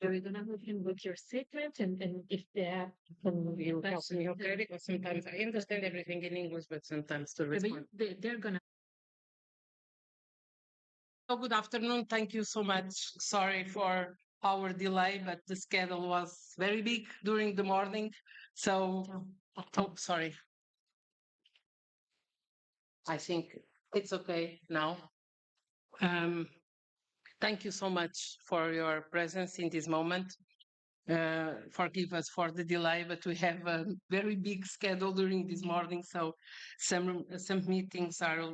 We're gonna move in with your statement, and if there You help me, okay? Because sometimes I understand everything in English, but sometimes to respond. they're gonna. So good afternoon. Thank you so much. Sorry for our delay, but the schedule was very big during the morning. So, oh, sorry. I think it's okay now. Um, Thank you so much for your presence in this moment. Forgive us for the delay, but we have a very big schedule during this morning, so some meetings are.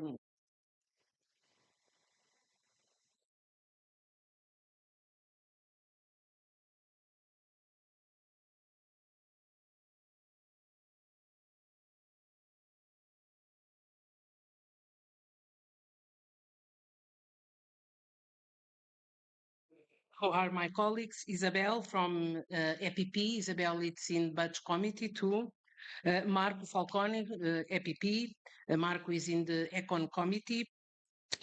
Who are my colleagues? Isabel from EPP. Isabel, it's in Budget Committee too. Marco Falcone, EPP. Marco is in the Econ Committee.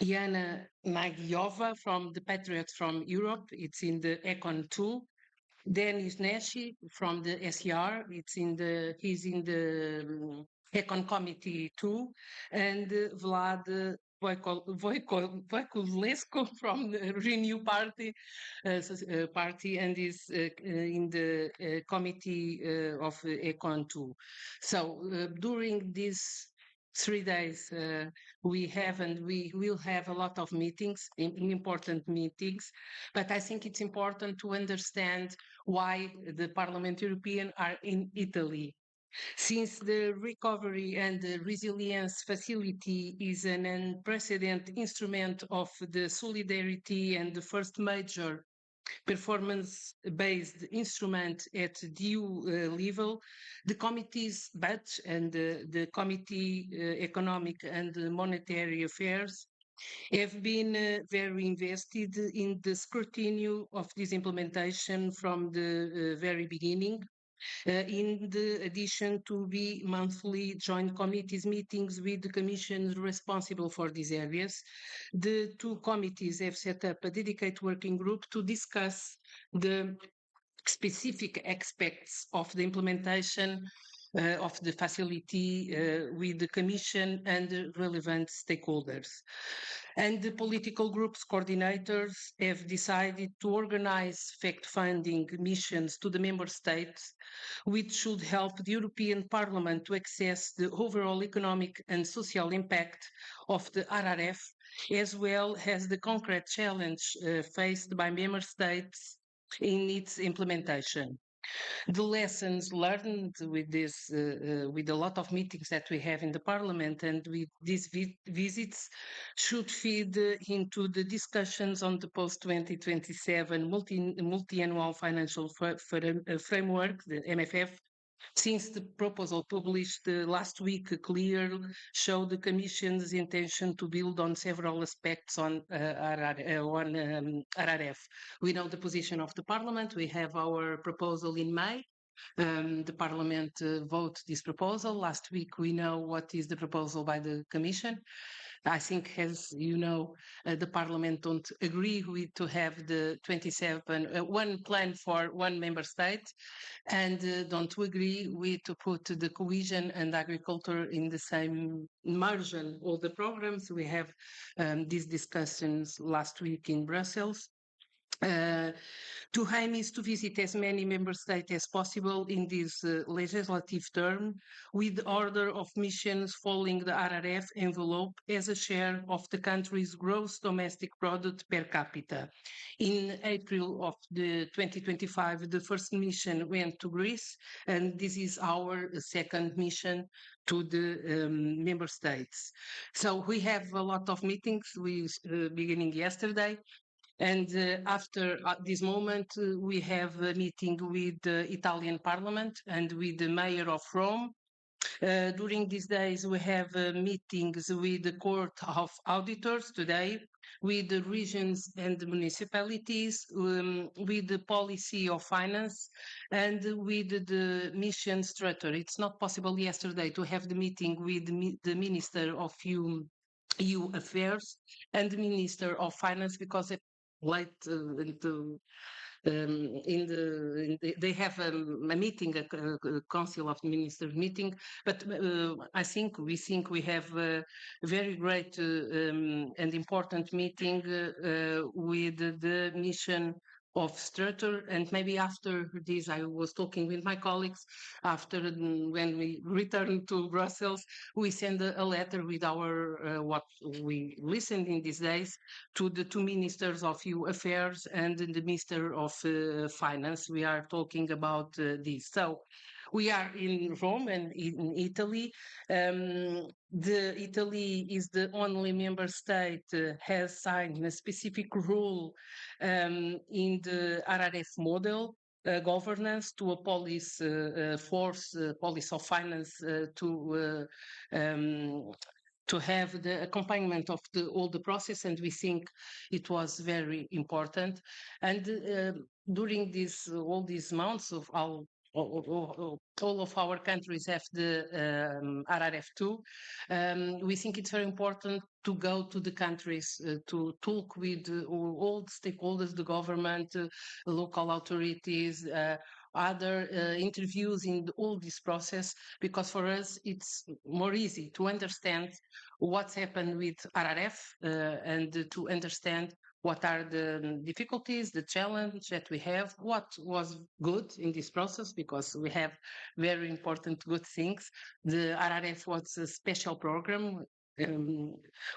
Jana Nagyova from the Patriots from Europe. It's in the Econ too. Denis Neshi from the SER. He's in the Econ Committee too. And Vlad Voiculescu from the Renew Party party and is in the committee of Econ too. So during these 3 days, we have and we will have a lot of meetings, important meetings, but I think it's important to understand why the Parliament European are in Italy. Since the recovery and the resilience facility is an unprecedented instrument of the solidarity and the first major performance-based instrument at the EU level, the committee's budget and the Committee Economic and Monetary Affairs have been very invested in the scrutiny of this implementation from the very beginning. In the addition to be monthly joint committees meetings with the commission responsible for these areas, the two committees have set up a dedicated working group to discuss the specific aspects of the implementation of the facility with the Commission and the relevant stakeholders. And the political groups coordinators have decided to organize fact-finding missions to the member states, which should help the European Parliament to assess the overall economic and social impact of the RRF, as well as the concrete challenge faced by member states in its implementation. The lessons learned with this, with a lot of meetings that we have in the Parliament and with these visits, should feed into the discussions on the post-2027 multi-annual financial framework, the MFF, since the proposal published last week clearly showed the Commission's intention to build on several aspects on RRF. We know the position of the Parliament. We have our proposal in May. The Parliament voted this proposal. Last week, we know what is the proposal by the Commission. I think, as you know, the Parliament don't agree with to have the 27, one plan for one member state, and don't agree with to put the cohesion and agriculture in the same margin. All the programs, we have these discussions last week in Brussels. To aim is to visit as many member states as possible in this legislative term, with the order of missions following the RRF envelope as a share of the country's gross domestic product per capita. In April of the 2025, the first mission went to Greece, and this is our second mission to the member states. So we have a lot of meetings, beginning yesterday. And after this moment, we have a meeting with the Italian Parliament and with the Mayor of Rome. During these days, we have meetings with the Court of Auditors today, with the regions and the municipalities, with the policy of finance, and with the mission structure. It's not possible yesterday to have the meeting with the Minister of EU Affairs and the Minister of Finance, because it late they have a meeting, a Council of Ministers meeting, but we think we have a very great and important meeting with the mission of Structure. And maybe after this, I was talking with my colleagues after when we return to Brussels, we send a letter with our what we listened in these days to the two ministers of EU Affairs and the Minister of Finance. We are talking about this. So we are in Rome and in Italy. Italy is the only member state has signed a specific rule in the RRF model governance to a police force, police of finance to have the accompaniment of all the process, and we think it was very important. And during all these months of all of our countries have the RRF2. We think it's very important to go to the countries to talk with all the stakeholders, the government, local authorities, other interviews in all this process, because for us it's more easy to understand what's happened with RRF and to understand what are the difficulties, the challenge that we have, what was good in this process, because we have very important good things. The RRF was a special program.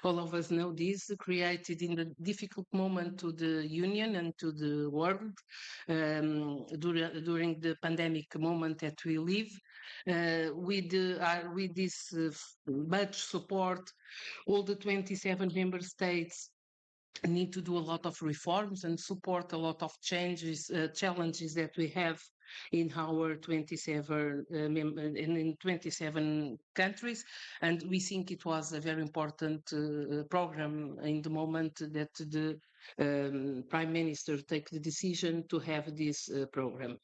All of us know this, created in the difficult moment to the Union and to the world during the pandemic moment that we live. With this much support, all the 27 member states need to do a lot of reforms and support a lot of changes, challenges that we have in our 27 in 27 countries. And we think it was a very important program in the moment that the Prime Minister take the decision to have this program.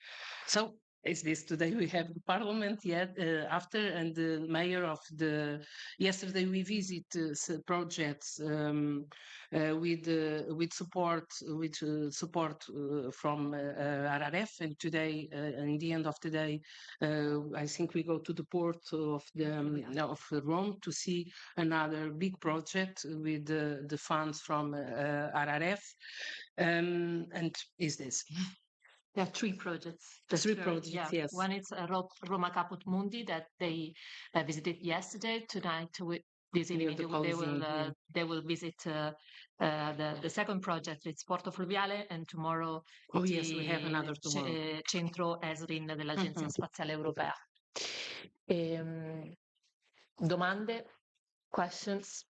So is this today we have the parliament yet after, and the mayor of the yesterday we visit projects with support from RRF, and today in the end of the day I think we go to the port of of Rome to see another big project with the funds from RRF, and is this. There are three projects. Three projects, yeah. yes. One is Roma Caput Mundi that they visited yesterday. Tonight, this evening, they will visit the second project. It's Porto Fluviale, and tomorrow. Oh yes, we have another tomorrow. Centro ESRIN dell'Agenzia Spaziale Europea. Domande, questions?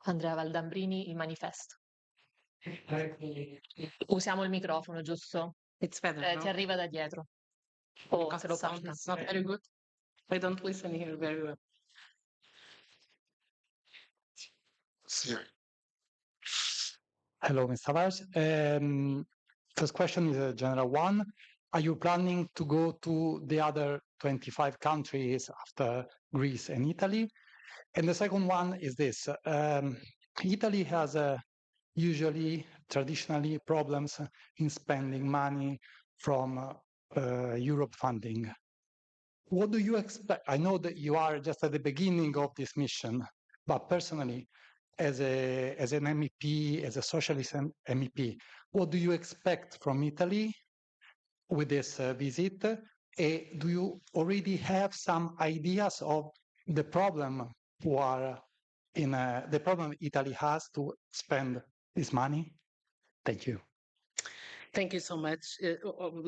Andrea Valdambrini, Il Manifesto. Usiamo il microfono, giusto? It's better. Ti arriva da dietro. Se lo porta. It's not very good. I don't listen here very well. Hello, Mr. Tavares. First question is a general one. Are you planning to go to the other 25 countries after Greece and Italy? And the second one is this. Italy has usually, traditionally, problems in spending money from Europe funding. What do you expect? I know that you are just at the beginning of this mission, but personally, as an MEP, as a socialist MEP, what do you expect from Italy with this visit? Do you already have some ideas of the problem the problem Italy has to spend this money? Thank you. Thank you so much.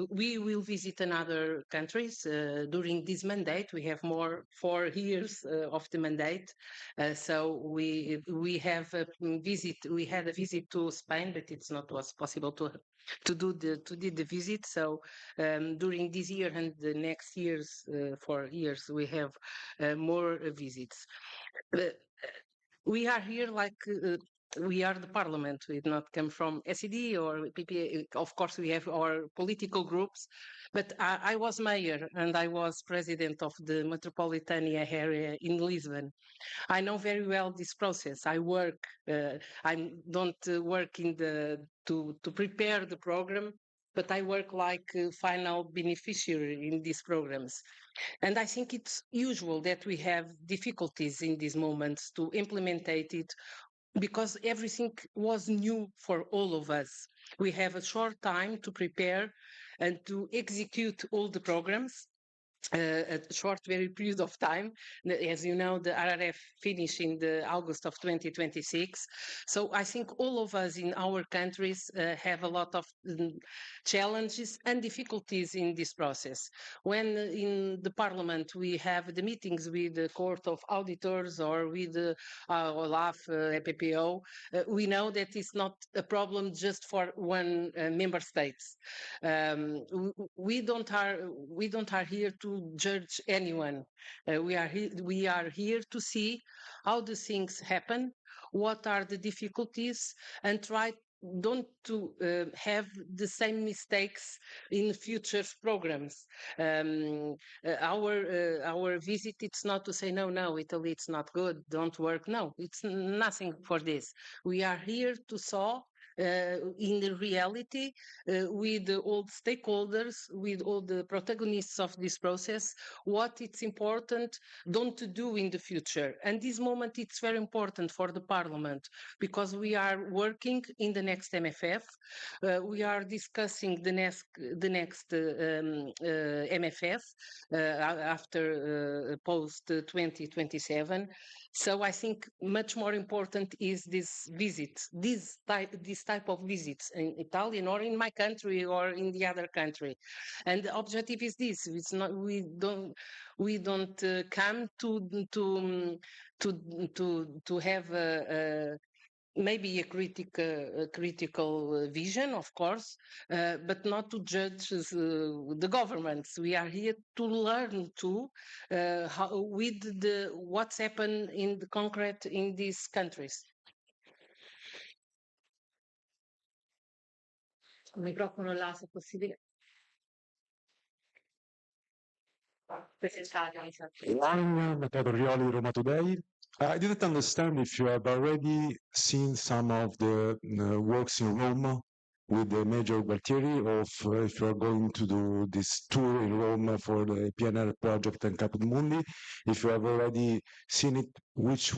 We will visit another countries during this mandate. We have 4 years of the mandate, so we have a visit. We had a visit to Spain, but it's not was possible to do the visit. So during this year and the next years, 4 years, we have more visits. We are here like we are the parliament. We did not come from SED or PPA. Of course, we have our political groups, but I was mayor and I was president of the Metropolitania area in Lisbon. I know very well this process. I don't work in to prepare the program, but I work like a final beneficiary in these programs. And I think it's usual that we have difficulties in these moments to implement it because everything was new for all of us. We have a short time to prepare and to execute all the programs. A short, very period of time. As you know, the RRF finished in the August of 2026. So I think all of us in our countries have a lot of challenges and difficulties in this process. When in the Parliament we have the meetings with the Court of Auditors or with OLAF, EPPO, we know that it's not a problem just for one member state. We don't are here to judge anyone. We are here to see how the things happen, what are the difficulties, and try don't to have the same mistakes in future programs. Our visit, it's not to say, no, Italy, it's not good, don't work. No, it's nothing for this. We are here to saw in the reality with all the stakeholders, with all the protagonists of this process, what it's important don't to do in the future. And this moment, it's very important for the Parliament because we are working in the next MFF. We are discussing the next MFF after post 2027. So I think much more important is this visit, this type of visits in Italian or in my country or in the other country. And the objective is this: it's not we don't come to have maybe a critical vision, of course, but not to judge the governments. We are here to learn too with what's happened in the concrete in these countries. Il microfono là, se possibile. Matteo Rioli, Roma Today. I didn't understand if you have already seen some of the works in Rome with the major quartieri, or if you are going to do this tour in Rome for the PNR project and Caput Mundi. If you have already seen it, which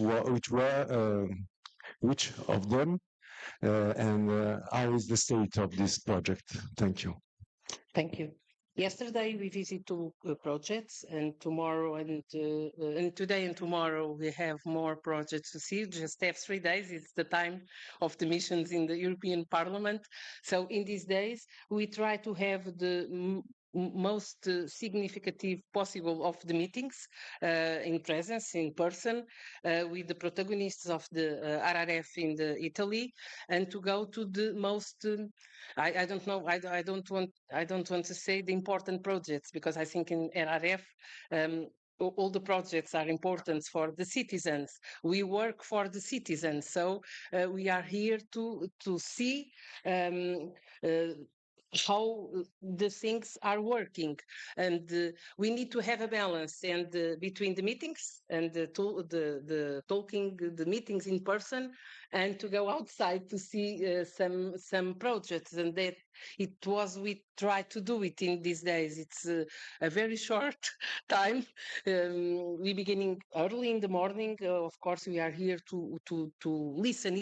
of them, and how is the state of this project? Thank you. Thank you. Yesterday we visited two projects, and tomorrow and today and tomorrow we have more projects to see. Just have 3 days. It's the time of the missions in the European Parliament. So in these days we try to have the most significant possible of the meetings in presence, in person, with the protagonists of the RRF in Italy, and to go to the most. I don't know. I don't want to say the important projects because I think in RRF. All the projects are important for the citizens. We work for the citizens, so we are here to see how the things are working, and we need to have a balance and between the meetings and the talking, the meetings in person, and to go outside to see some projects, and that we try to do it in these days. It's a very short time. We beginning early in the morning. Of course, we are here to listen.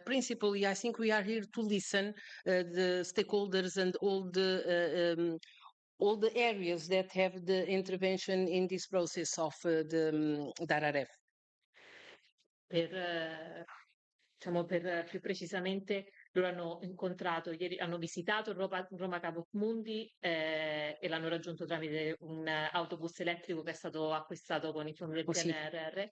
Principally, I think we are here to listen the stakeholders and all the areas that have the intervention in this process of the RRF. Per più precisamente, loro hanno incontrato ieri, hanno visitato Roma Caput Mundi e l'hanno raggiunto tramite un autobus elettrico che è stato acquistato con i fondi del PNRR.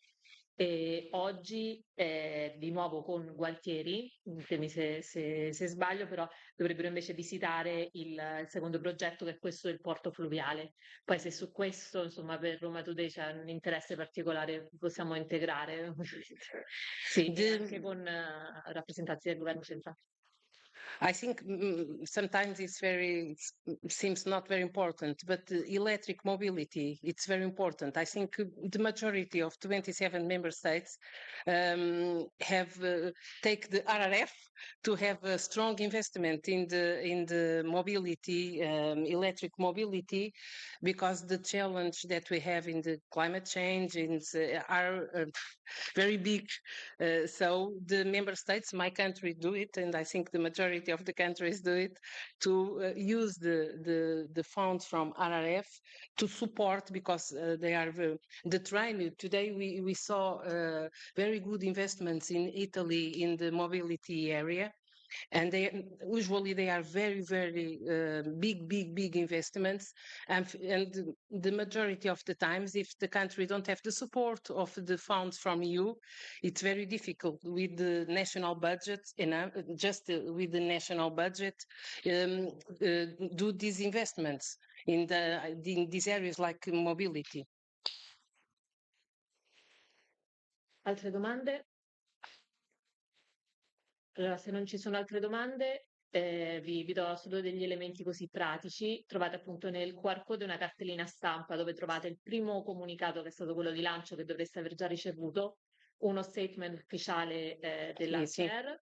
E oggi, di nuovo con Gualtieri, ditemi se sbaglio, però dovrebbero invece visitare il secondo progetto, che è questo del porto fluviale. Poi se su questo, insomma, per Roma Today c'è un interesse particolare, possiamo integrare. Sì, e anche con rappresentanti del governo centrale. I think sometimes seems not very important, but electric mobility, it's very important. I think the majority of 27 member states have take the RRF to have a strong investment in the mobility, electric mobility, because the challenge that we have in the climate change are very big. So the member states, my country, do it, and I think the majority of the countries do it, to use the funds from RRF to support, because they are the train. Today we saw very good investments in Italy in the mobility area. And they are very, very big investments, and the majority of the times, if the country don't have the support of the funds from EU, it's very difficult with the national budget, and just with the national budget, do these investments in these areas like mobility. Altre domande? Allora, se non ci sono altre domande, vi do solo degli elementi così pratici. Trovate appunto nel QR code una cartellina stampa dove trovate il primo comunicato, che è stato quello di lancio, che dovreste aver già ricevuto, uno statement ufficiale dell'ACR,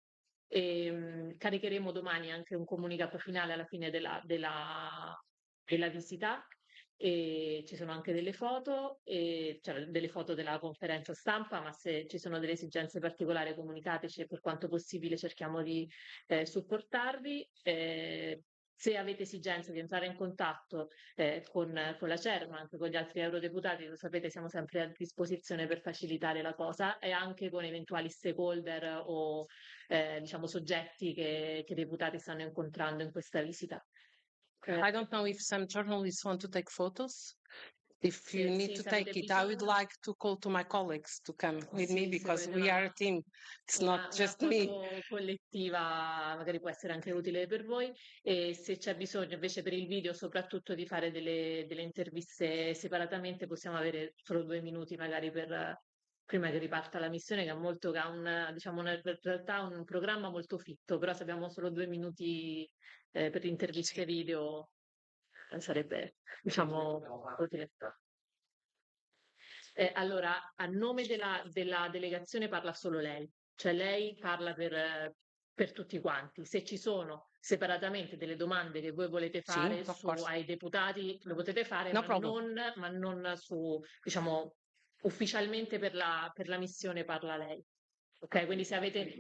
e caricheremo domani anche un comunicato finale alla fine della visita. E ci sono anche delle foto, cioè delle foto della conferenza stampa, ma se ci sono delle esigenze particolari comunicateci, e per quanto possibile cerchiamo di supportarvi. Se avete esigenza di entrare in contatto con la CER, ma anche con gli altri eurodeputati, lo sapete, siamo sempre a disposizione per facilitare la cosa, e anche con eventuali stakeholder o diciamo soggetti che i deputati stanno incontrando in questa visita. I don't know if some journalists want to take photos. If you need to take it, I would like to call to my colleagues to come with me, because we are a team. It's not just me. Una foto collettiva magari può essere anche utile per voi, e se c'è bisogno invece per il video soprattutto di fare delle interviste separatamente, possiamo avere solo 2 minuti magari prima che riparta la missione, che ha in realtà un programma molto fitto, però se abbiamo solo 2 minuti per interviste video sarebbe, diciamo, utile. Allora, a nome della delegazione parla solo lei, cioè lei parla per tutti quanti. Se ci sono separatamente delle domande che voi volete fare ai deputati, lo potete fare, ma non su, diciamo, ufficialmente per la missione parla lei. Ok, quindi se avete...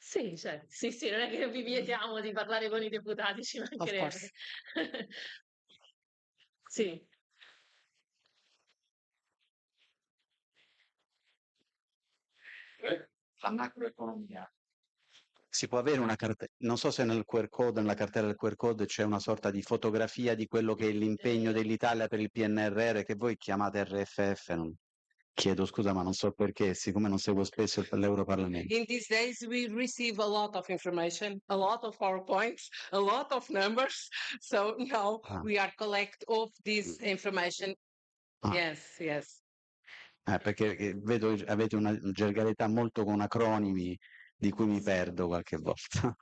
Sì, cioè, sì, non è che vi vietiamo di parlare con i deputati, ci mancherebbe. Sì. La macroeconomia. Si può avere una cartella, non so se nel QR code, nella cartella del QR code c'è una sorta di fotografia di quello che è l'impegno dell'Italia per il PNRR, che voi chiamate RFF, non... Chiedo scusa, ma non so perché, siccome non seguo spesso l'Europarlamento. In these days, we receive a lot of information, a lot of PowerPoints, a lot of numbers. So now we are collect all this information. Yes. Perché vedo avete una gergalità molto con acronimi di cui mi perdo qualche volta.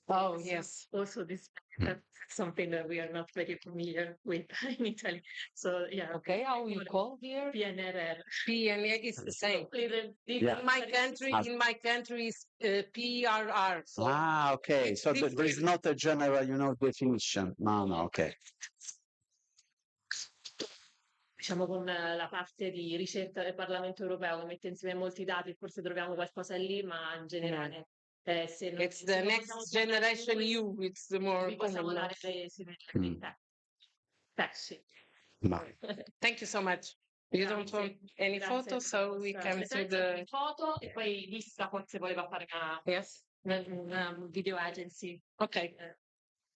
Oh, yes. Also, this something that we are not very familiar with in Italy. So, yeah. Okay, how you call here? PNRR. PNRR is the same. Yeah. In my country is PRR. So. Ah, okay. So there is not a general, definition. No, okay. Diciamo con la parte di ricerca del Parlamento europeo che mette insieme molti dati, forse troviamo qualcosa lì, ma in generale it's the next generation EU, it's the more possiamo dare sì. Thank you so much. You don't want any photo, so we come to the foto, e poi Lista forse voleva fare una video agency, okay,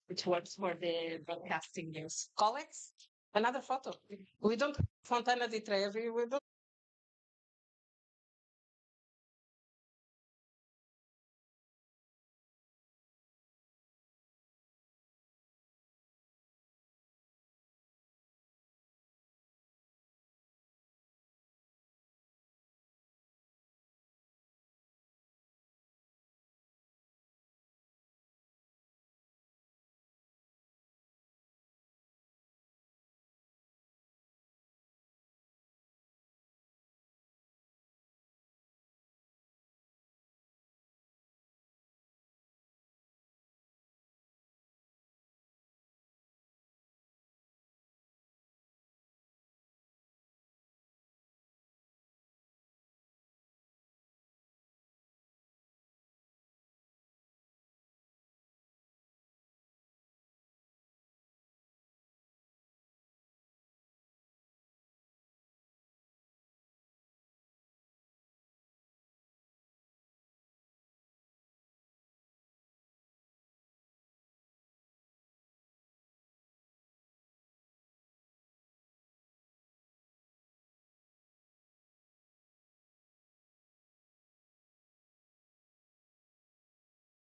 which works for the broadcasting news. Colleagues, Another photo. We don't Fontana di Trevi. We don't